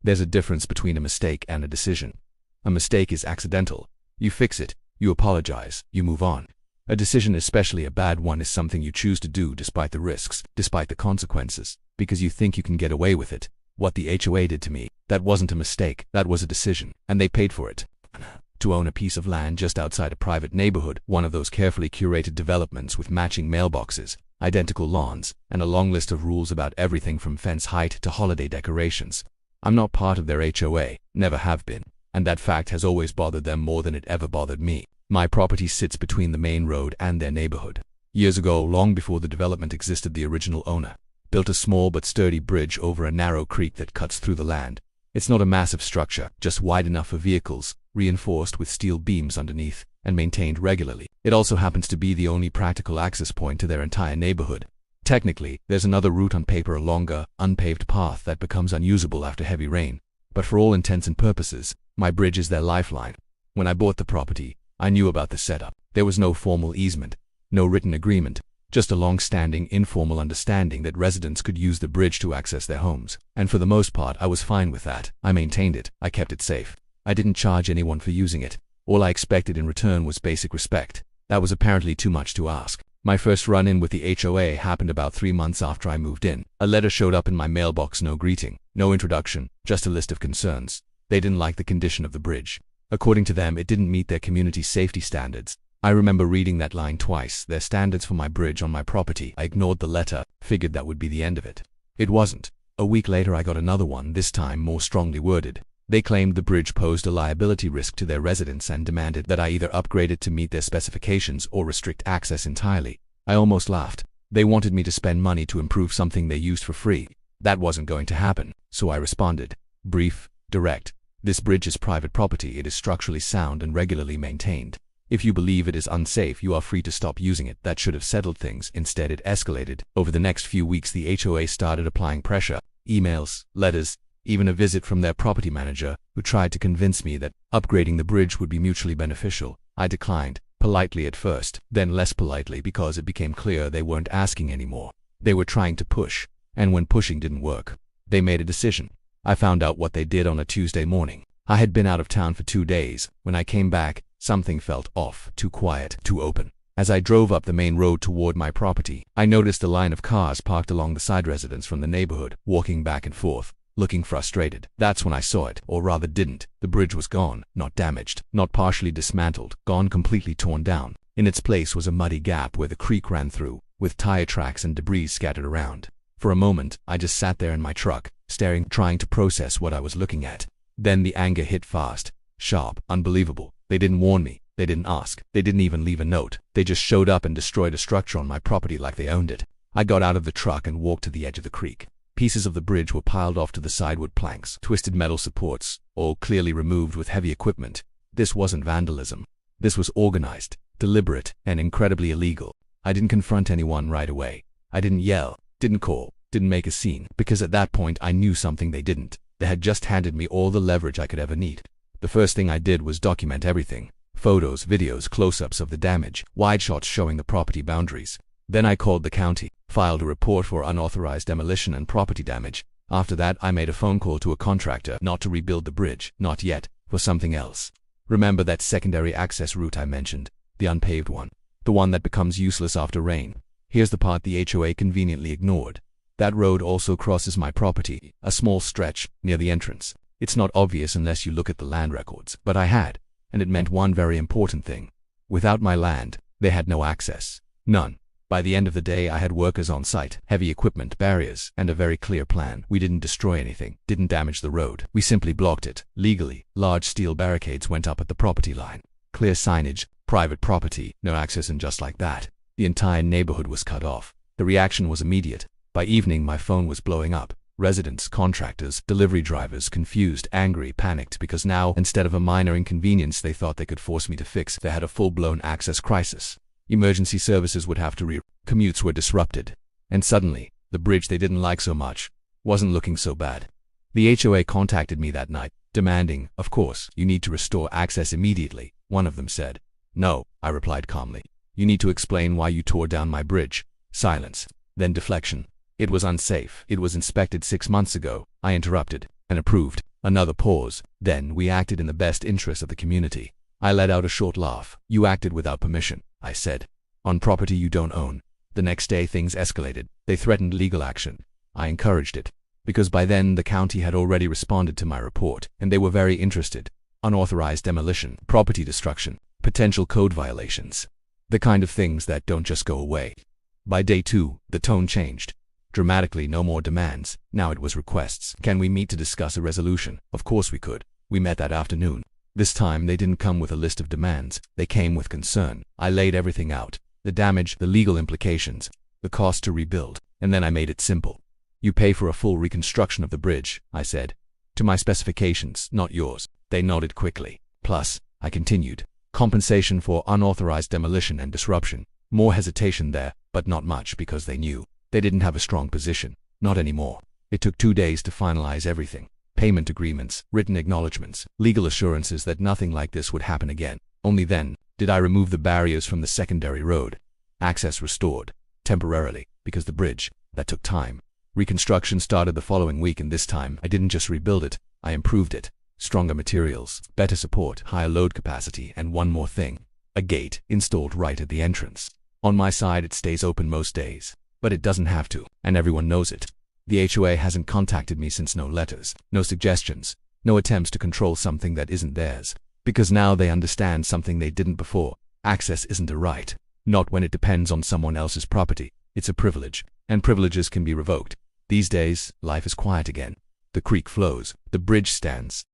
There's a difference between a mistake and a decision. A mistake is accidental. You fix it, you apologize, you move on. A decision, especially a bad one, is something you choose to do despite the risks, despite the consequences, because you think you can get away with it. What the HOA did to me, that wasn't a mistake, that was a decision, and they paid for it. To own a piece of land just outside a private neighborhood, one of those carefully curated developments with matching mailboxes, identical lawns, and a long list of rules about everything from fence height to holiday decorations. I'm not part of their HOA, never have been, and that fact has always bothered them more than it ever bothered me. My property sits between the main road and their neighborhood. Years ago, long before the development existed, the original owner built a small but sturdy bridge over a narrow creek that cuts through the land. It's not a massive structure, just wide enough for vehicles, reinforced with steel beams underneath, and maintained regularly. It also happens to be the only practical access point to their entire neighborhood. Technically, there's another route on paper, a longer, unpaved path that becomes unusable after heavy rain. But for all intents and purposes, my bridge is their lifeline. When I bought the property, I knew about the setup. There was no formal easement, no written agreement, just a long-standing informal understanding that residents could use the bridge to access their homes. And for the most part, I was fine with that. I maintained it. I kept it safe. I didn't charge anyone for using it. All I expected in return was basic respect. That was apparently too much to ask. My first run-in with the HOA happened about 3 months after I moved in. A letter showed up in my mailbox, no greeting, no introduction, just a list of concerns. They didn't like the condition of the bridge. According to them, it didn't meet their community safety standards. I remember reading that line twice, their standards for my bridge on my property. I ignored the letter, figured that would be the end of it. It wasn't. A week later I got another one, this time more strongly worded. They claimed the bridge posed a liability risk to their residents and demanded that I either upgrade it to meet their specifications or restrict access entirely. I almost laughed. They wanted me to spend money to improve something they used for free. That wasn't going to happen, so I responded. Brief, direct. This bridge is private property. It is structurally sound and regularly maintained. If you believe it is unsafe, you are free to stop using it. That should have settled things. Instead, it escalated. Over the next few weeks, the HOA started applying pressure. Emails, letters, even a visit from their property manager, who tried to convince me that upgrading the bridge would be mutually beneficial. I declined, politely at first, then less politely, because it became clear they weren't asking anymore. They were trying to push, and when pushing didn't work, they made a decision. I found out what they did on a Tuesday morning. I had been out of town for 2 days. When I came back, something felt off, too quiet, too open. As I drove up the main road toward my property, I noticed a line of cars parked along the side, residents from the neighborhood, walking back and forth, looking frustrated. That's when I saw it, or rather didn't. The bridge was gone, not damaged, not partially dismantled, gone, completely torn down. In its place was a muddy gap where the creek ran through, with tire tracks and debris scattered around. For a moment, I just sat there in my truck, staring, trying to process what I was looking at. Then the anger hit fast, sharp, unbelievable. They didn't warn me. They didn't ask. They didn't even leave a note. They just showed up and destroyed a structure on my property like they owned it. I got out of the truck and walked to the edge of the creek. Pieces of the bridge were piled off to the side, wood planks, twisted metal supports, all clearly removed with heavy equipment. This wasn't vandalism. This was organized, deliberate, and incredibly illegal. I didn't confront anyone right away. I didn't yell, didn't call, didn't make a scene, because at that point I knew something they didn't. They had just handed me all the leverage I could ever need. The first thing I did was document everything. Photos, videos, close-ups of the damage, wide shots showing the property boundaries. Then I called the county, filed a report for unauthorized demolition and property damage. After that, I made a phone call to a contractor, not to rebuild the bridge, not yet, for something else. Remember that secondary access route I mentioned, the unpaved one, the one that becomes useless after rain? Here's the part the HOA conveniently ignored. That road also crosses my property, a small stretch, near the entrance. It's not obvious unless you look at the land records, but I had, and it meant one very important thing. Without my land, they had no access. None. By the end of the day, I had workers on site, heavy equipment, barriers, and a very clear plan. We didn't destroy anything, didn't damage the road. We simply blocked it, legally. Large steel barricades went up at the property line. Clear signage, private property, no access, and just like that, the entire neighborhood was cut off. The reaction was immediate. By evening, my phone was blowing up. Residents, contractors, delivery drivers, confused, angry, panicked, because now, instead of a minor inconvenience they thought they could force me to fix, they had a full-blown access crisis. Emergency services would have to commutes were disrupted. And suddenly, the bridge they didn't like so much wasn't looking so bad. The HOA contacted me that night, demanding, of course, you need to restore access immediately. One of them said. No, I replied calmly. You need to explain why you tore down my bridge. Silence. Then deflection. It was unsafe. It was inspected 6 months ago. I interrupted. And approved. Another pause. Then we acted in the best interest of the community. I let out a short laugh. You acted without permission, I said, on property you don't own. The next day things escalated. They threatened legal action. I encouraged it, because by then the county had already responded to my report, and they were very interested. Unauthorized demolition, property destruction, potential code violations. The kind of things that don't just go away. By day 2, the tone changed. Dramatically, no more demands. Now it was requests. Can we meet to discuss a resolution? Of course we could. We met that afternoon. This time they didn't come with a list of demands. They came with concern. I laid everything out. The damage, the legal implications, the cost to rebuild. And then I made it simple. You pay for a full reconstruction of the bridge, I said. To my specifications, not yours. They nodded quickly. Plus, I continued, compensation for unauthorized demolition and disruption. More hesitation there, but not much because they knew. They didn't have a strong position. Not anymore. It took 2 days to finalize everything. Payment agreements, written acknowledgements, legal assurances that nothing like this would happen again. Only then did I remove the barriers from the secondary road. Access restored. Temporarily, because the bridge, that took time. Reconstruction started the following week, and this time I didn't just rebuild it, I improved it. Stronger materials, better support, higher load capacity, and one more thing. A gate installed right at the entrance. On my side it stays open most days. But it doesn't have to, and everyone knows it. The HOA hasn't contacted me since. No letters, no suggestions, no attempts to control something that isn't theirs. Because now they understand something they didn't before. Access isn't a right. Not when it depends on someone else's property. It's a privilege, and privileges can be revoked. These days, life is quiet again. The creek flows, the bridge stands,